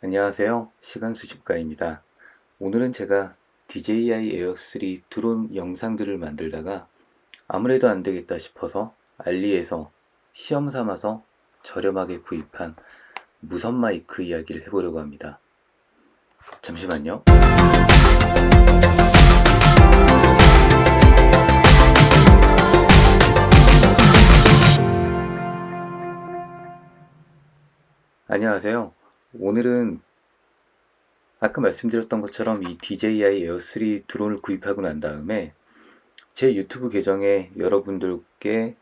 안녕하세요. 시간 수집가입니다. 오늘은 제가 DJI 에어 3 드론 영상들을 만들다가 아무래도 안 되겠다 싶어서 알리에서 시험 삼아서 저렴하게 구입한 무선 마이크 이야기를 해보려고 합니다. 잠시만요. 안녕하세요. 오늘은 아까 말씀드렸던 것처럼 이 DJI 에어 3 드론을 구입하고 난 다음에 제 유튜브 계정에 여러분들께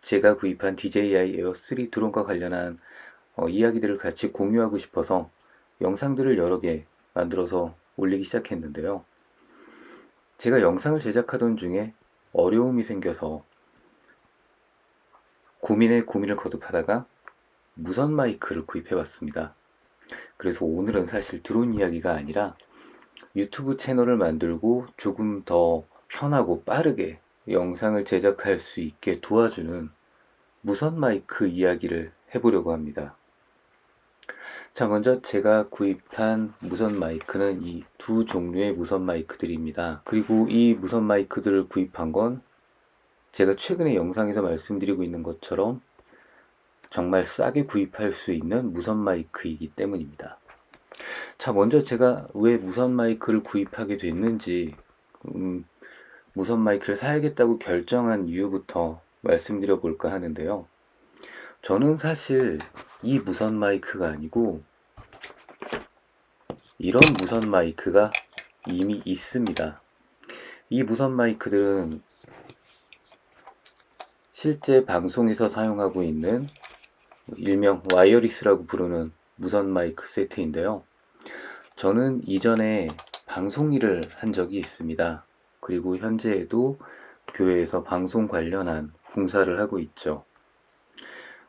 제가 구입한 DJI 에어 3 드론과 관련한 이야기들을 같이 공유하고 싶어서 영상들을 여러 개 만들어서 올리기 시작했는데요. 제가 영상을 제작하던 중에 어려움이 생겨서 고민에 고민을 거듭하다가 무선 마이크를 구입해 봤습니다. 그래서 오늘은 사실 드론 이야기가 아니라 유튜브 채널을 만들고 조금 더 편하고 빠르게 영상을 제작할 수 있게 도와주는 무선 마이크 이야기를 해보려고 합니다. 자, 먼저 제가 구입한 무선 마이크는 이 두 종류의 무선 마이크들입니다. 그리고 이 무선 마이크들을 구입한 건 제가 최근에 영상에서 말씀드리고 있는 것처럼 정말 싸게 구입할 수 있는 무선 마이크이기 때문입니다. 자, 먼저 제가 왜 무선 마이크를 구입하게 됐는지, 무선 마이크를 사야겠다고 결정한 이유부터 말씀드려 볼까 하는데요. 저는 사실 이 무선 마이크가 아니고 이런 무선 마이크가 이미 있습니다. 이 무선 마이크들은 실제 방송에서 사용하고 있는 일명 와이어리스라고 부르는 무선 마이크 세트인데요. 저는 이전에 방송 일을 한 적이 있습니다. 그리고 현재에도 교회에서 방송 관련한 봉사를 하고 있죠.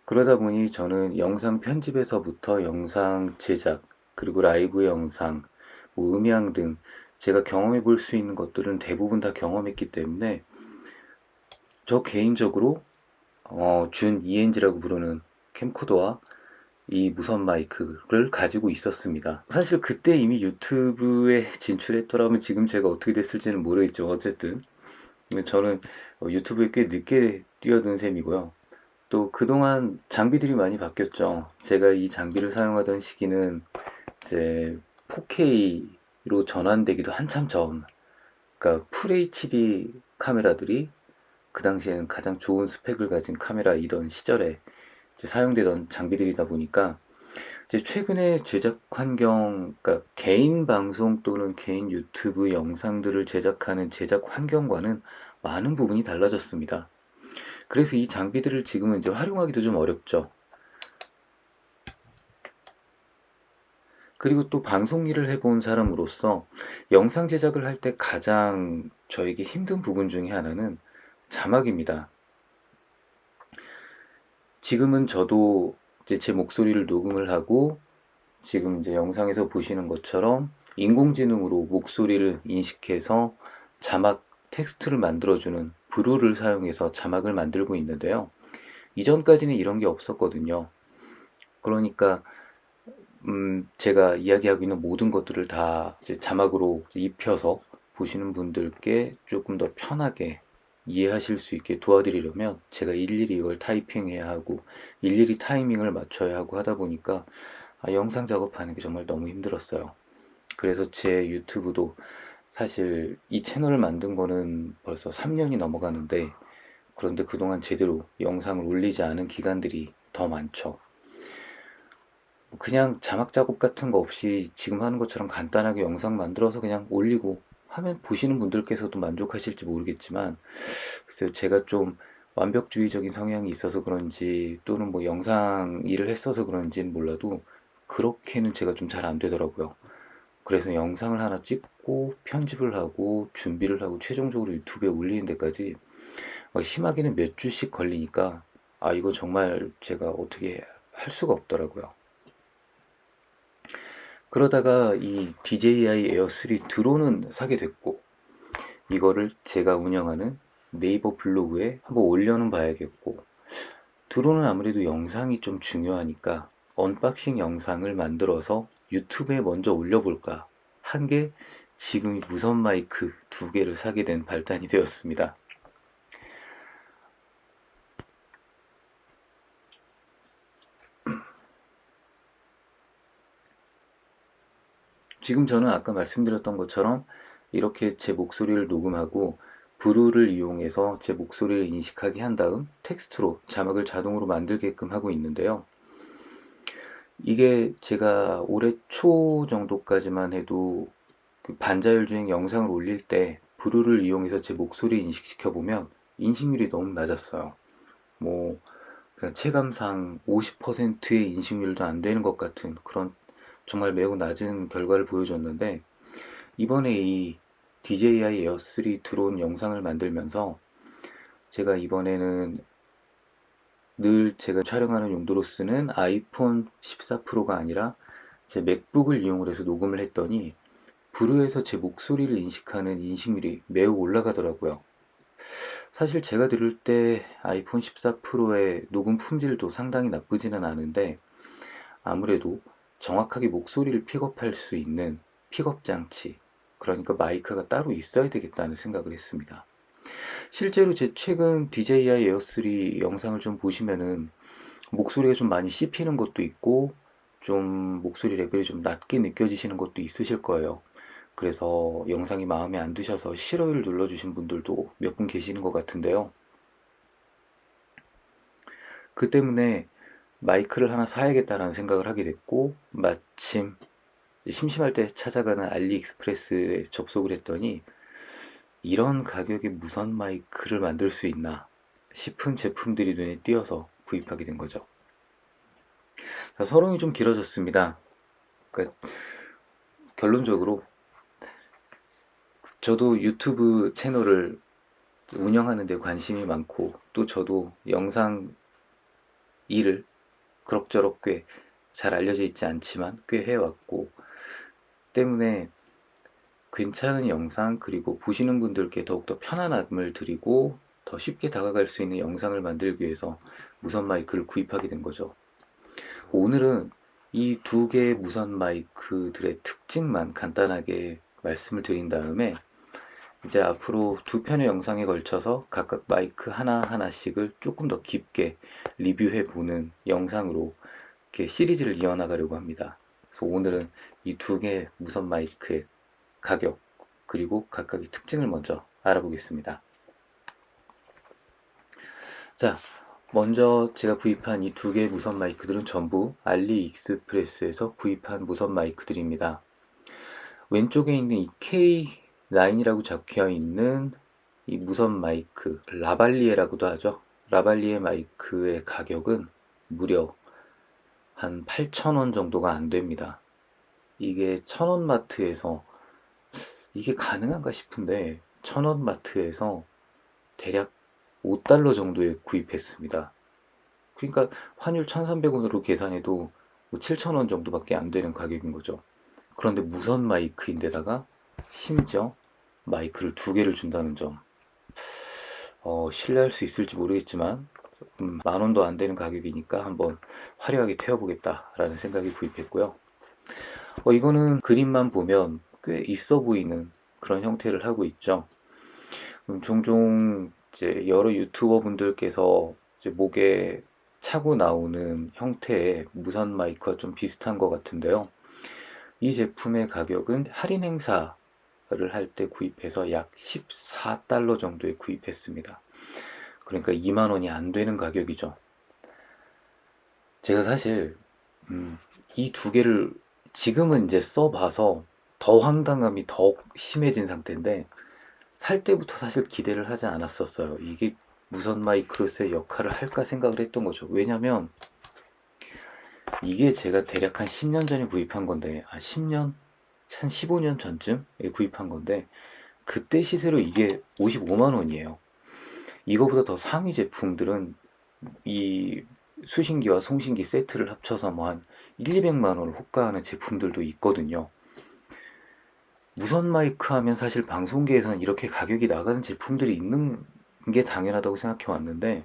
그러다 보니 저는 영상 편집에서부터 영상 제작, 그리고 라이브 영상, 음향 등 제가 경험해 볼 수 있는 것들은 대부분 다 경험했기 때문에 저 개인적으로 준 ENG라고 부르는 캠코더와 이 무선 마이크를 가지고 있었습니다. 사실 그때 이미 유튜브에 진출했더라면 지금 제가 어떻게 됐을지는 모르겠죠. 어쨌든 저는 유튜브에 꽤 늦게 뛰어든 셈이고요. 또 그동안 장비들이 많이 바뀌었죠. 제가 이 장비를 사용하던 시기는 이제 4K로 전환되기도 한참 전, 그러니까 풀 HD 카메라들이 그 당시에는 가장 좋은 스펙을 가진 카메라이던 시절에 사용되던 장비들이다 보니까 이제 최근에 제작 환경, 그러니까 개인 방송 또는 개인 유튜브 영상들을 제작하는 제작 환경과는 많은 부분이 달라졌습니다. 그래서 이 장비들을 지금은 이제 활용하기도 좀 어렵죠. 그리고 또 방송 일을 해본 사람으로서 영상 제작을 할 때 가장 저에게 힘든 부분 중에 하나는 자막입니다. 지금은 저도 이제 제 목소리를 녹음을 하고 지금 이제 영상에서 보시는 것처럼 인공지능으로 목소리를 인식해서 자막 텍스트를 만들어주는 브루를 사용해서 자막을 만들고 있는데요. 이전까지는 이런 게 없었거든요. 그러니까 제가 이야기하고 있는 모든 것들을 다 이제 자막으로 이제 입혀서 보시는 분들께 조금 더 편하게 이해하실 수 있게 도와드리려면 제가 일일이 이걸 타이핑해야 하고 일일이 타이밍을 맞춰야 하고 하다 보니까 영상 작업하는 게 정말 너무 힘들었어요. 그래서 제 유튜브도 사실 이 채널을 만든 거는 벌써 3년이 넘어가는데 그런데 그동안 제대로 영상을 올리지 않은 기간들이 더 많죠. 그냥 자막 작업 같은 거 없이 지금 하는 것처럼 간단하게 영상 만들어서 그냥 올리고 하면 보시는 분들께서도 만족하실지 모르겠지만 글쎄요, 제가 좀 완벽주의적인 성향이 있어서 그런지 또는 뭐 영상 일을 했어서 그런지는 몰라도 그렇게는 제가 좀 잘 안 되더라고요. 그래서 영상을 하나 찍고 편집을 하고 준비를 하고 최종적으로 유튜브에 올리는 데까지 심하게는 몇 주씩 걸리니까 이거 정말 제가 어떻게 할 수가 없더라고요. 그러다가 이 DJI 에어 3 드론은 사게 됐고 이거를 제가 운영하는 네이버 블로그에 한번 올려는 봐야겠고 드론은 아무래도 영상이 좀 중요하니까 언박싱 영상을 만들어서 유튜브에 먼저 올려볼까 한 게 지금 이 무선 마이크 2개를 사게 된 발단이 되었습니다. 지금 저는 아까 말씀드렸던 것처럼 이렇게 제 목소리를 녹음하고 브루를 이용해서 제 목소리를 인식하게 한 다음 텍스트로 자막을 자동으로 만들게끔 하고 있는데요. 이게 제가 올해 초 정도까지만 해도 그 반자율 주행 영상을 올릴 때 브루를 이용해서 제 목소리 인식시켜 보면 인식률이 너무 낮았어요. 뭐 그냥 체감상 50%의 인식률도 안 되는 것 같은 그런 정말 매우 낮은 결과를 보여줬는데, 이번에 이 DJI 에어 3 드론 영상을 만들면서 제가 이번에는 늘 제가 촬영하는 용도로 쓰는 아이폰 14 프로가 아니라 제 맥북을 이용을 해서 녹음을 했더니 브루에서 제 목소리를 인식하는 인식률이 매우 올라가더라고요. 사실 제가 들을 때 아이폰 14 프로의 녹음 품질도 상당히 나쁘지는 않은데, 아무래도 정확하게 목소리를 픽업할 수 있는 픽업 장치, 그러니까 마이크가 따로 있어야 되겠다는 생각을 했습니다. 실제로 제 최근 DJI 에어 3 영상을 좀 보시면은 목소리가 좀 많이 씹히는 것도 있고 좀 목소리 레벨이 좀 낮게 느껴지시는 것도 있으실 거예요. 그래서 영상이 마음에 안 드셔서 싫어요를 눌러주신 분들도 몇 분 계시는 것 같은데요. 그 때문에 마이크를 하나 사야겠다라는 생각을 하게 됐고, 마침 심심할 때 찾아가는 알리익스프레스에 접속을 했더니 이런 가격에 무선 마이크를 만들 수 있나 싶은 제품들이 눈에 띄어서 구입하게 된 거죠. 자, 서론이 좀 길어졌습니다. 그러니까 결론적으로 저도 유튜브 채널을 운영하는 데 관심이 많고, 또 저도 영상 일을 그럭저럭 꽤 잘 알려져 있지 않지만 꽤 해왔고, 때문에 괜찮은 영상, 그리고 보시는 분들께 더욱더 편안함을 드리고 더 쉽게 다가갈 수 있는 영상을 만들기 위해서 무선 마이크를 구입하게 된 거죠. 오늘은 이 2개의 무선 마이크들의 특징만 간단하게 말씀을 드린 다음에 이제 앞으로 2편의 영상에 걸쳐서 각각 마이크 하나하나씩을 조금 더 깊게 리뷰해보는 영상으로 이렇게 시리즈를 이어나가려고 합니다. 그래서 오늘은 이 2개의 무선 마이크의 가격, 그리고 각각의 특징을 먼저 알아보겠습니다. 자, 먼저 제가 구입한 이 2개의 무선 마이크들은 전부 알리익스프레스에서 구입한 무선 마이크들입니다. 왼쪽에 있는 이 K9이라고 적혀 있는 이 무선 마이크, 라발리에라고도 하죠. 라발리에 마이크의 가격은 무려 한 8,000원 정도가 안 됩니다. 이게 1,000원 마트에서, 이게 가능한가 싶은데 1,000원 마트에서 대략 5달러 정도에 구입했습니다. 그러니까 환율 1,300원으로 계산해도 7,000원 정도밖에 안 되는 가격인 거죠. 그런데 무선 마이크인데다가 심지어 마이크를 2개를 준다는 점, 신뢰할 수 있을지 모르겠지만 10,000원도 안 되는 가격이니까 한번 화려하게 태워보겠다라는 생각이 구입했고요. 이거는 그림만 보면 꽤 있어 보이는 그런 형태를 하고 있죠. 종종 이제 여러 유튜버 분들께서 이제 목에 차고 나오는 형태의 무선 마이크와 좀 비슷한 것 같은데요. 이 제품의 가격은 할인 행사를 할 때 구입해서 약 14달러 정도에 구입했습니다. 그러니까 20,000원이 안 되는 가격이죠. 제가 사실 이 2개를 지금은 이제 써봐서 더 황당함이 더 심해진 상태인데, 살 때부터 사실 기대를 하지 않았었어요. 이게 무선 마이크로서의 역할을 할까 생각을 했던 거죠. 왜냐면 이게 제가 대략 한 10년 전에 구입한 건데, 10년? 한 15년 전쯤에 구입한 건데, 그때 시세로 이게 55만원이에요. 이거보다 더 상위 제품들은 이 수신기와 송신기 세트를 합쳐서 뭐 한 1,200만원을 호가하는 제품들도 있거든요. 무선 마이크 하면 사실 방송계에서는 이렇게 가격이 나가는 제품들이 있는 게 당연하다고 생각해 왔는데,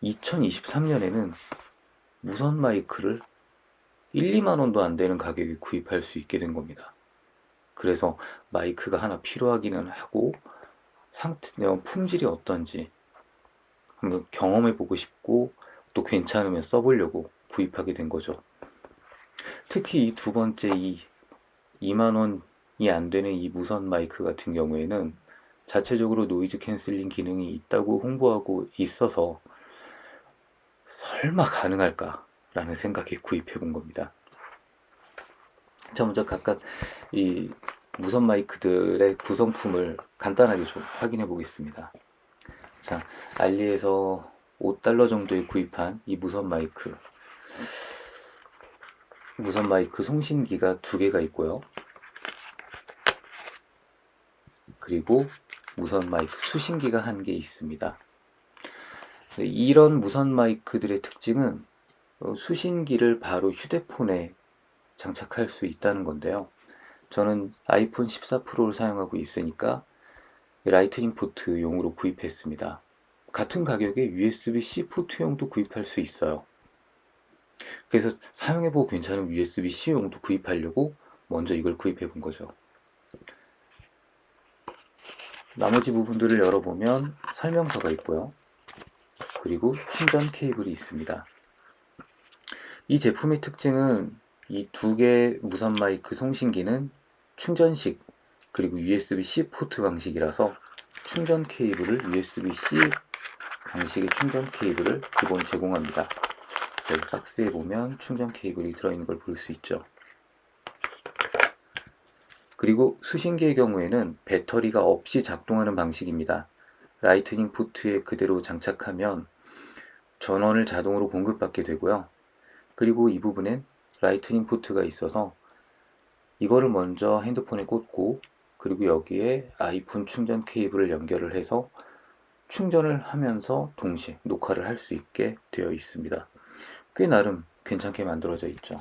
2023년에는 무선 마이크를 1, 2만 원도 안 되는 가격에 구입할 수 있게 된 겁니다. 그래서 마이크가 하나 필요하기는 하고 품질이 어떤지 한번 경험해 보고 싶고 또 괜찮으면 써보려고 구입하게 된 거죠. 특히 이 두 번째 이 2만 원이 안 되는 이 무선 마이크 같은 경우에는 자체적으로 노이즈 캔슬링 기능이 있다고 홍보하고 있어서 설마 가능할까 라는 생각에 구입해 본 겁니다. 자, 먼저 각각 이 무선 마이크들의 구성품을 간단하게 좀 확인해 보겠습니다. 자, 알리에서 $5 정도에 구입한 이 무선 마이크 송신기가 2개가 있고요. 그리고 무선 마이크 수신기가 1개 있습니다. 이런 무선 마이크들의 특징은 수신기를 바로 휴대폰에 장착할 수 있다는 건데요. 저는 아이폰 14 프로를 사용하고 있으니까 라이트닝 포트용으로 구입했습니다. 같은 가격에 USB-C 포트용도 구입할 수 있어요. 그래서 사용해보고 괜찮은 USB-C용도 구입하려고 먼저 이걸 구입해 본 거죠. 나머지 부분들을 열어보면 설명서가 있고요. 그리고 충전 케이블이 있습니다. 이 제품의 특징은 이 2개 무선 마이크 송신기는 충전식 그리고 USB-C 포트 방식이라서 충전 케이블을 USB-C 방식의 충전 케이블을 기본 제공합니다. 여기 박스에 보면 충전 케이블이 들어있는 걸 볼 수 있죠. 그리고 수신기의 경우에는 배터리가 없이 작동하는 방식입니다. 라이트닝 포트에 그대로 장착하면 전원을 자동으로 공급받게 되고요. 그리고 이 부분엔 라이트닝 포트가 있어서 이거를 먼저 핸드폰에 꽂고 그리고 여기에 아이폰 충전 케이블을 연결을 해서 충전을 하면서 동시에 녹화를 할 수 있게 되어 있습니다. 꽤 나름 괜찮게 만들어져 있죠.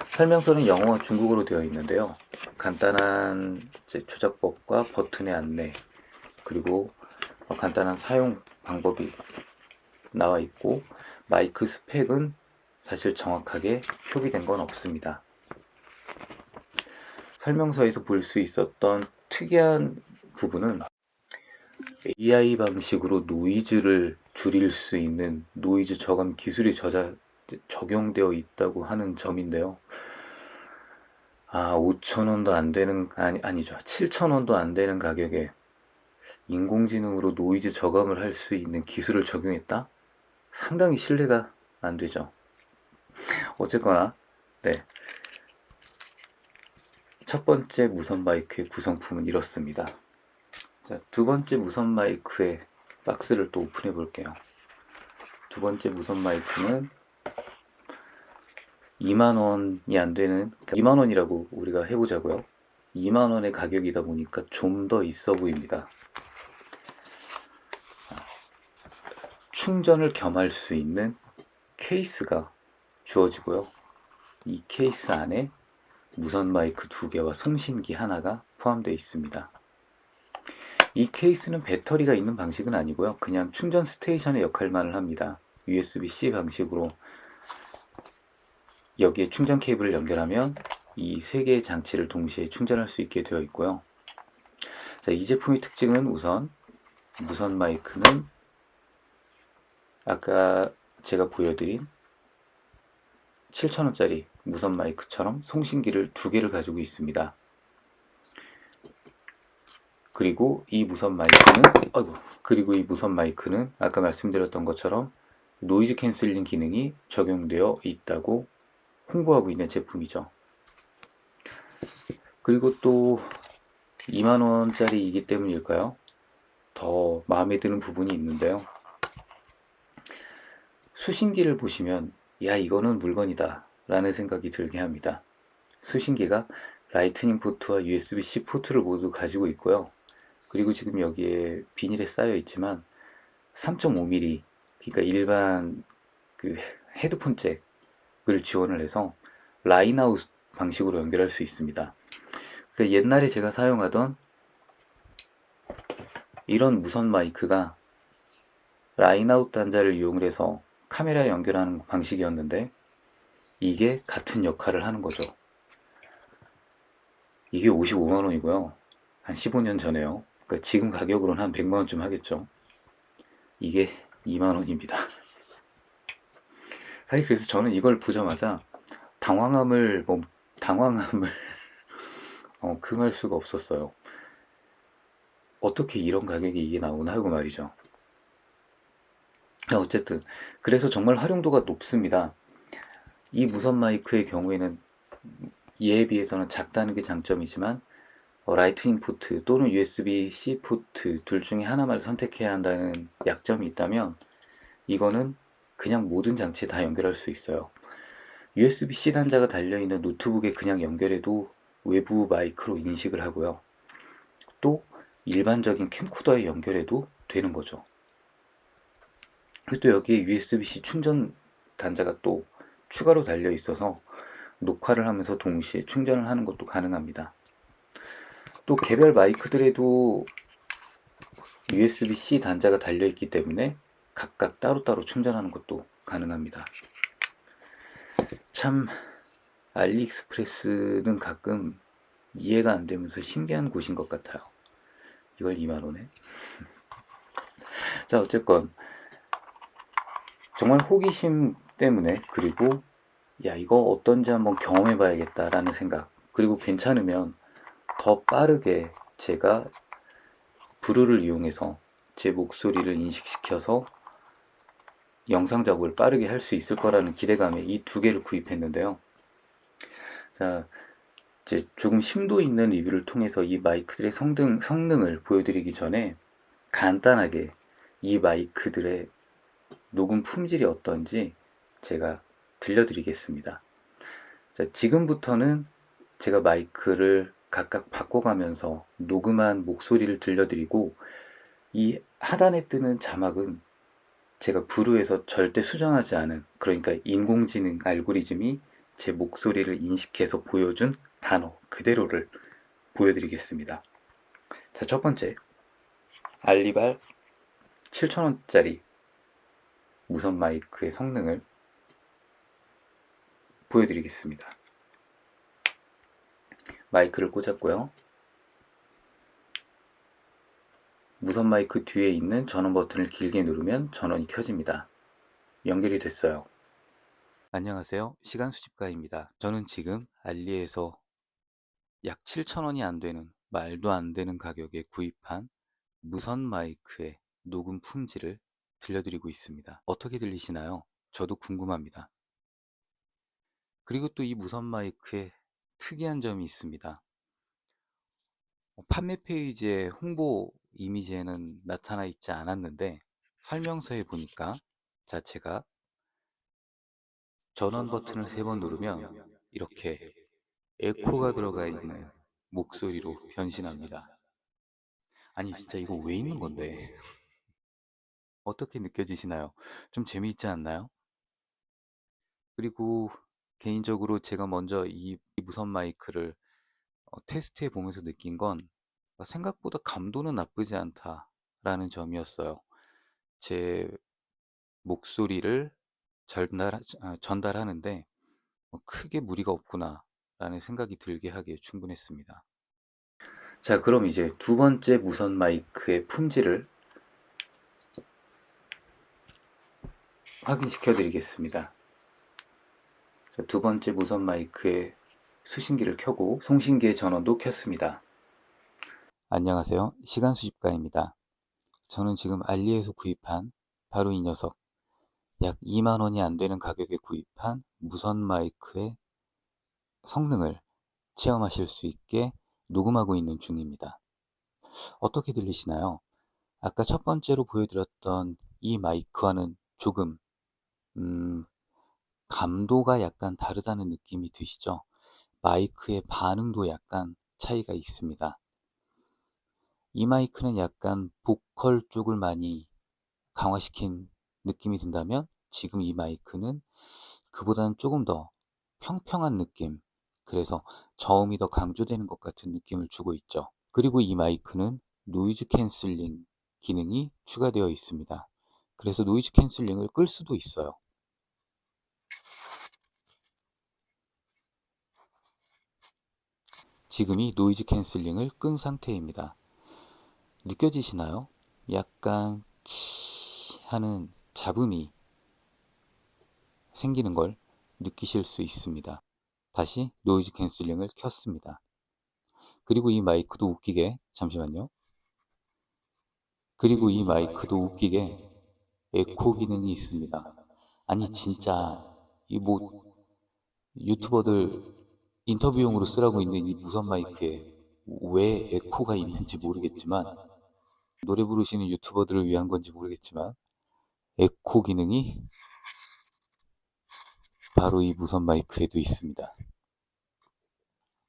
설명서는 영어와 중국어로 되어 있는데요. 간단한 조작법과 버튼의 안내 그리고 간단한 사용 방법이 나와 있고 마이크 스펙은 사실 정확하게 표기된 건 없습니다. 설명서에서 볼 수 있었던 특이한 부분은 AI 방식으로 노이즈를 줄일 수 있는 노이즈 저감 기술이 적용되어 있다고 하는 점인데요. 5,000원도 안 되는, 아니죠. 7,000원도 안 되는 가격에 인공지능으로 노이즈 저감을 할 수 있는 기술을 적용했다? 상당히 신뢰가 안 되죠. 어쨌거나, 네. 첫 번째 무선 마이크의 구성품은 이렇습니다. 자, 두 번째 무선 마이크의 박스를 또 오픈해 볼게요. 두 번째 무선 마이크는 2만원이 안 되는, 2만원이라고 우리가 해보자고요. 2만원의 가격이다 보니까 좀 더 있어 보입니다. 충전을 겸할 수 있는 케이스가 주어지고요. 이 케이스 안에 무선 마이크 2개와 송신기 하나가 포함되어 있습니다. 이 케이스는 배터리가 있는 방식은 아니고요. 그냥 충전 스테이션의 역할만을 합니다. USB-C 방식으로 여기에 충전 케이블을 연결하면 이 3개의 장치를 동시에 충전할 수 있게 되어 있고요. 자, 이 제품의 특징은 우선 무선 마이크는 아까 제가 보여드린 7,000원짜리 무선 마이크처럼 송신기를 2개를 가지고 있습니다. 그리고 이 무선 마이크는 아까 말씀드렸던 것처럼 노이즈 캔슬링 기능이 적용되어 있다고 홍보하고 있는 제품이죠. 그리고 또 2만원짜리이기 때문일까요? 더 마음에 드는 부분이 있는데요. 수신기를 보시면 야, 이거는 물건이다 라는 생각이 들게 합니다. 수신기가 라이트닝 포트와 USB-C 포트를 모두 가지고 있고요. 그리고 지금 여기에 비닐에 쌓여 있지만 3.5mm, 그러니까 일반 그 헤드폰 잭을 지원을 해서 라인아웃 방식으로 연결할 수 있습니다. 그러니까 옛날에 제가 사용하던 이런 무선 마이크가 라인아웃 단자를 이용을 해서 카메라 연결하는 방식이었는데 이게 같은 역할을 하는 거죠. 이게 55만 원이고요. 한 15년 전에요. 그러니까 지금 가격으로는 한 100만 원쯤 하겠죠. 이게 2만 원입니다. 사실 그래서 저는 이걸 보자마자 당황함을 금할 수가 없었어요. 어떻게 이런 가격이 이게 나오나 하고 말이죠. 어쨌든 그래서 정말 활용도가 높습니다. 이 무선 마이크의 경우에는 이에 비해서는 작다는 게 장점이지만 라이트닝 포트 또는 USB-C 포트 둘 중에 하나만 선택해야 한다는 약점이 있다면 이거는 그냥 모든 장치에 다 연결할 수 있어요. USB-C 단자가 달려있는 노트북에 그냥 연결해도 외부 마이크로 인식을 하고요. 또 일반적인 캠코더에 연결해도 되는 거죠. 그리고 또 여기에 USB-C 충전 단자가 또 추가로 달려 있어서 녹화를 하면서 동시에 충전을 하는 것도 가능합니다. 또 개별 마이크들에도 USB-C 단자가 달려 있기 때문에 각각 따로따로 충전하는 것도 가능합니다. 참 알리익스프레스는 가끔 이해가 안 되면서 신기한 곳인 것 같아요. 이걸 2만 원에. 자, 어쨌건 정말 호기심 때문에, 그리고 야, 이거 어떤지 한번 경험해 봐야겠다라는 생각, 그리고 괜찮으면 더 빠르게 제가 브루를 이용해서 제 목소리를 인식시켜서 영상 작업을 빠르게 할 수 있을 거라는 기대감에 이 두 개를 구입했는데요. 자, 이제 조금 심도 있는 리뷰를 통해서 이 마이크들의 성능을 보여드리기 전에 간단하게 이 마이크들의 녹음 품질이 어떤지 제가 들려드리겠습니다. 자, 지금부터는 제가 마이크를 각각 바꿔가면서 녹음한 목소리를 들려드리고, 이 하단에 뜨는 자막은 제가 브루에서 절대 수정하지 않은, 그러니까 인공지능 알고리즘이 제 목소리를 인식해서 보여준 단어 그대로를 보여드리겠습니다. 자, 첫 번째, 알리발 7,000원짜리 무선 마이크의 성능을 보여드리겠습니다. 마이크를 꽂았고요. 무선 마이크 뒤에 있는 전원 버튼을 길게 누르면 전원이 켜집니다. 연결이 됐어요. 안녕하세요. 시간 수집가입니다. 저는 지금 알리에서 약 7,000원이 안 되는, 말도 안 되는 가격에 구입한 무선 마이크의 녹음 품질을 들려드리고 있습니다. 어떻게 들리시나요? 저도 궁금합니다. 그리고 또 이 무선 마이크에 특이한 점이 있습니다. 판매 페이지의 홍보 이미지에는 나타나 있지 않았는데 설명서에 보니까 자체가 전원 버튼을 3번 누르면 이렇게 에코가 들어가 있는 목소리로 변신합니다. 아니 진짜 이거 왜 있는 건데? 어떻게 느껴지시나요? 좀 재미있지 않나요? 그리고 개인적으로 제가 먼저 이 무선 마이크를 테스트해 보면서 느낀 건 생각보다 감도는 나쁘지 않다라는 점이었어요. 제 목소리를 전달하는데 크게 무리가 없구나라는 생각이 들게 하기에 충분했습니다. 자, 그럼 이제 두 번째 무선 마이크의 품질을 확인시켜 드리겠습니다. 두 번째 무선 마이크의 수신기를 켜고 송신기의 전원도 켰습니다. 안녕하세요. 시간 수집가입니다. 저는 지금 알리에서 구입한 바로 이 녀석, 약 2만 원이 안 되는 가격에 구입한 무선 마이크의 성능을 체험하실 수 있게 녹음하고 있는 중입니다. 어떻게 들리시나요? 아까 첫 번째로 보여드렸던 이 마이크와는 조금 감도가 약간 다르다는 느낌이 드시죠? 마이크의 반응도 약간 차이가 있습니다. 이 마이크는 약간 보컬 쪽을 많이 강화시킨 느낌이 든다면 지금 이 마이크는 그보다는 조금 더 평평한 느낌, 그래서 저음이 더 강조되는 것 같은 느낌을 주고 있죠. 그리고 이 마이크는 노이즈 캔슬링 기능이 추가되어 있습니다. 그래서 노이즈 캔슬링을 끌 수도 있어요. 지금 이 노이즈 캔슬링을 끈 상태입니다. 느껴지시나요? 약간 치 하는 잡음이 생기는 걸 느끼실 수 있습니다. 다시 노이즈 캔슬링을 켰습니다. 그리고 이 마이크도 웃기게, 잠시만요. 그리고 이 마이크도 웃기게 에코 기능이 있습니다. 아니 진짜 이 뭐 유튜버들 인터뷰용으로 쓰라고 있는 이 무선 마이크에 왜 에코가 있는지 모르겠지만, 노래 부르시는 유튜버들을 위한 건지 모르겠지만 에코 기능이 바로 이 무선 마이크에도 있습니다.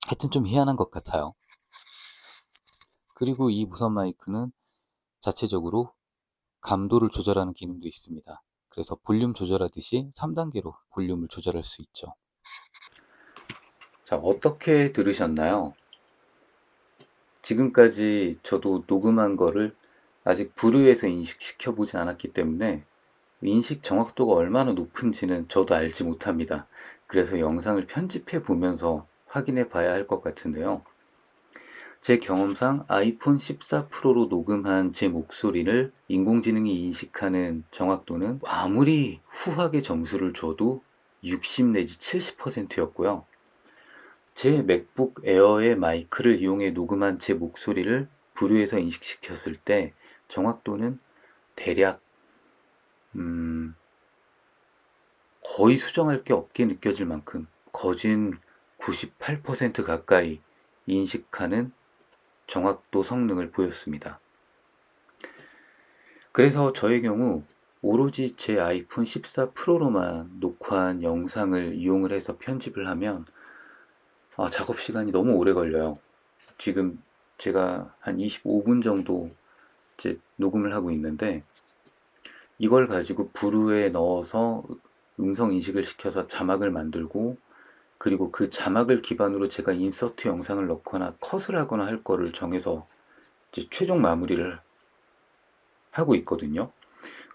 하여튼 좀 희한한 것 같아요. 그리고 이 무선 마이크는 자체적으로 감도를 조절하는 기능도 있습니다. 그래서 볼륨 조절하듯이 3단계로 볼륨을 조절할 수 있죠. 자, 어떻게 들으셨나요? 지금까지 저도 녹음한 거를 아직 브루에서 인식시켜 보지 않았기 때문에 인식 정확도가 얼마나 높은지는 저도 알지 못합니다. 그래서 영상을 편집해 보면서 확인해 봐야 할 것 같은데요. 제 경험상 아이폰 14 프로로 녹음한 제 목소리를 인공지능이 인식하는 정확도는 아무리 후하게 점수를 줘도 60 내지 70%였고요. 제 맥북 에어의 마이크를 이용해 녹음한 제 목소리를 브루에서 인식시켰을 때 정확도는 대략 거의 수정할 게 없게 느껴질 만큼 거진 98% 가까이 인식하는 정확도 성능을 보였습니다. 그래서 저의 경우 오로지 제 아이폰 14 프로로만 녹화한 영상을 이용을 해서 편집을 하면 작업 시간이 너무 오래 걸려요. 지금 제가 한 25분 정도 이제 녹음을 하고 있는데, 이걸 가지고 브루에 넣어서 음성 인식을 시켜서 자막을 만들고, 그리고 그 자막을 기반으로 제가 인서트 영상을 넣거나 컷을 하거나 할 거를 정해서 이제 최종 마무리를 하고 있거든요.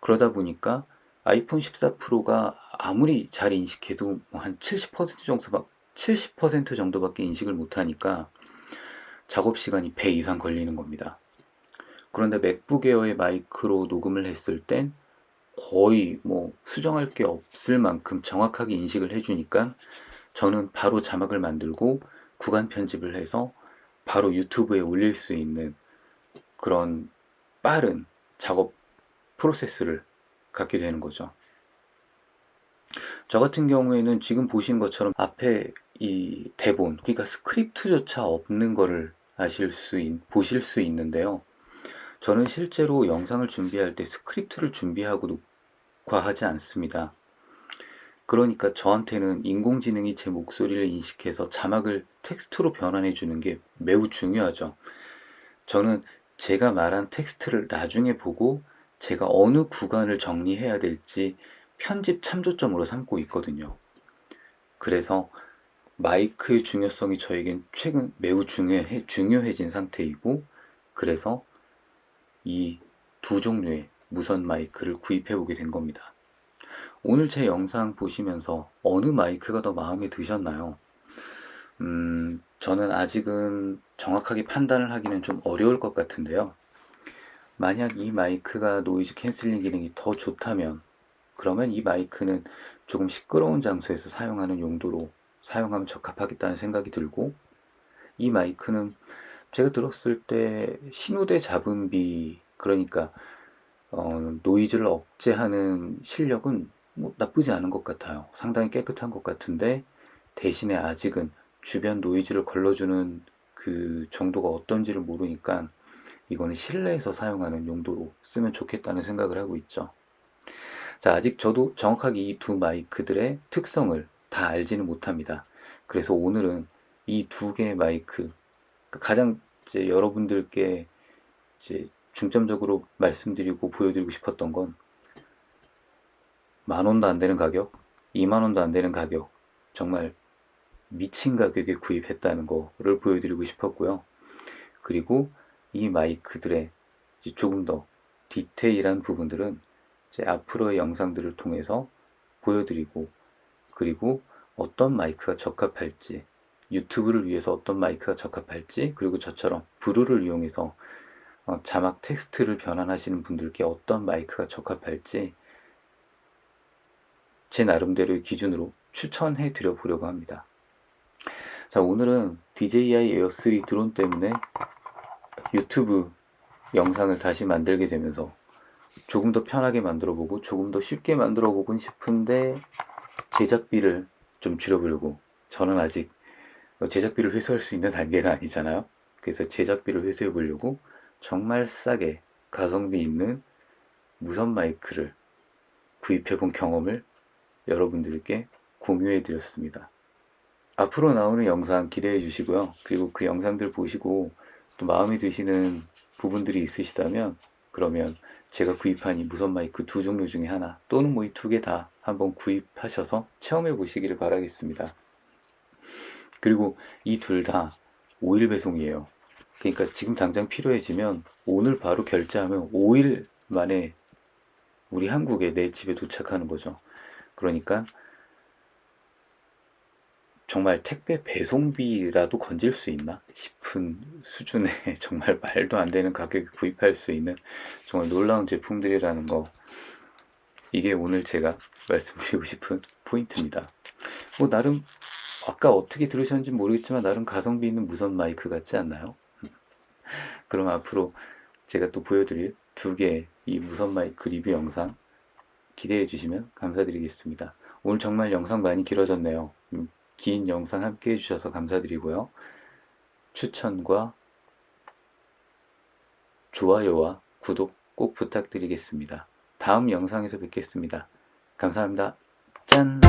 그러다 보니까 아이폰 14 프로가 아무리 잘 인식해도 한 70% 정도밖에 인식을 못하니까 작업 시간이 배 이상 걸리는 겁니다. 그런데 맥북 에어의 마이크로 녹음을 했을 땐 거의 뭐 수정할 게 없을 만큼 정확하게 인식을 해주니까 저는 바로 자막을 만들고 구간 편집을 해서 바로 유튜브에 올릴 수 있는 그런 빠른 작업 프로세스를 갖게 되는 거죠. 저 같은 경우에는 지금 보신 것처럼 앞에 이 대본, 그러니까 스크립트조차 없는 거를 보실 수 있는데요. 저는 실제로 영상을 준비할 때 스크립트를 준비하고 녹화하지 않습니다. 그러니까 저한테는 인공지능이 제 목소리를 인식해서 자막을 텍스트로 변환해 주는 게 매우 중요하죠. 저는 제가 말한 텍스트를 나중에 보고 제가 어느 구간을 정리해야 될지 편집 참조점으로 삼고 있거든요. 그래서 마이크의 중요성이 저에겐 최근 매우 중요해진 상태이고, 그래서 이 두 종류의 무선 마이크를 구입해 보게 된 겁니다. 오늘 제 영상 보시면서 어느 마이크가 더 마음에 드셨나요? 저는 아직은 정확하게 판단을 하기는 좀 어려울 것 같은데요. 만약 이 마이크가 노이즈 캔슬링 기능이 더 좋다면, 그러면 이 마이크는 조금 시끄러운 장소에서 사용하는 용도로 사용하면 적합하겠다는 생각이 들고, 이 마이크는 제가 들었을 때 신호대 잡음비, 그러니까 노이즈를 억제하는 실력은 뭐 나쁘지 않은 것 같아요. 상당히 깨끗한 것 같은데, 대신에 아직은 주변 노이즈를 걸러주는 그 정도가 어떤지를 모르니까 이거는 실내에서 사용하는 용도로 쓰면 좋겠다는 생각을 하고 있죠. 자, 아직 저도 정확하게 이 두 마이크들의 특성을 다 알지는 못합니다. 그래서 오늘은 이 두 개의 마이크, 가장 이제 여러분들께 이제 중점적으로 말씀드리고 보여드리고 싶었던 건 10,000원도 안 되는 가격, 20,000원도 안 되는 가격, 정말 미친 가격에 구입했다는 거를 보여드리고 싶었고요. 그리고 이 마이크들의 조금 더 디테일한 부분들은 제 앞으로의 영상들을 통해서 보여드리고, 그리고 어떤 마이크가 적합할지 유튜브를 위해서 어떤 마이크가 적합할지, 그리고 저처럼 브루를 이용해서 자막 텍스트를 변환하시는 분들께 어떤 마이크가 적합할지 제 나름대로의 기준으로 추천해 드려 보려고 합니다. 자, 오늘은 DJI 에어 3 드론 때문에 유튜브 영상을 다시 만들게 되면서 조금 더 편하게 만들어 보고 조금 더 쉽게 만들어 보고 싶은데 제작비를 좀 줄여보려고. 저는 아직 제작비를 회수할 수 있는 단계가 아니잖아요. 그래서 제작비를 회수해 보려고 정말 싸게 가성비 있는 무선 마이크를 구입해 본 경험을 여러분들께 공유해 드렸습니다. 앞으로 나오는 영상 기대해 주시고요. 그리고 그 영상들 보시고 또 마음에 드시는 부분들이 있으시다면, 그러면 제가 구입한 이 무선 마이크 두 종류 중에 하나 또는 뭐 이 두 개 다 한번 구입하셔서 체험해 보시기를 바라겠습니다. 그리고 이 둘 다 5일 배송이에요. 그러니까 지금 당장 필요해지면 오늘 바로 결제하면 5일 만에 우리 한국에 내 집에 도착하는 거죠. 그러니까 정말 택배 배송비라도 건질 수 있나 싶은 수준의 정말 말도 안 되는 가격에 구입할 수 있는 정말 놀라운 제품들이라는 거, 이게 오늘 제가 말씀드리고 싶은 포인트입니다. 뭐 나름 아까 어떻게 들으셨는지 모르겠지만 나름 가성비 있는 무선 마이크 같지 않나요? 그럼 앞으로 제가 또 보여드릴 두 개의 이 무선 마이크 리뷰 영상 기대해 주시면 감사드리겠습니다. 오늘 정말 영상 많이 길어졌네요. 긴 영상 함께 해주셔서 감사드리고요. 추천과 좋아요와 구독 꼭 부탁드리겠습니다. 다음 영상에서 뵙겠습니다. 감사합니다. 짠!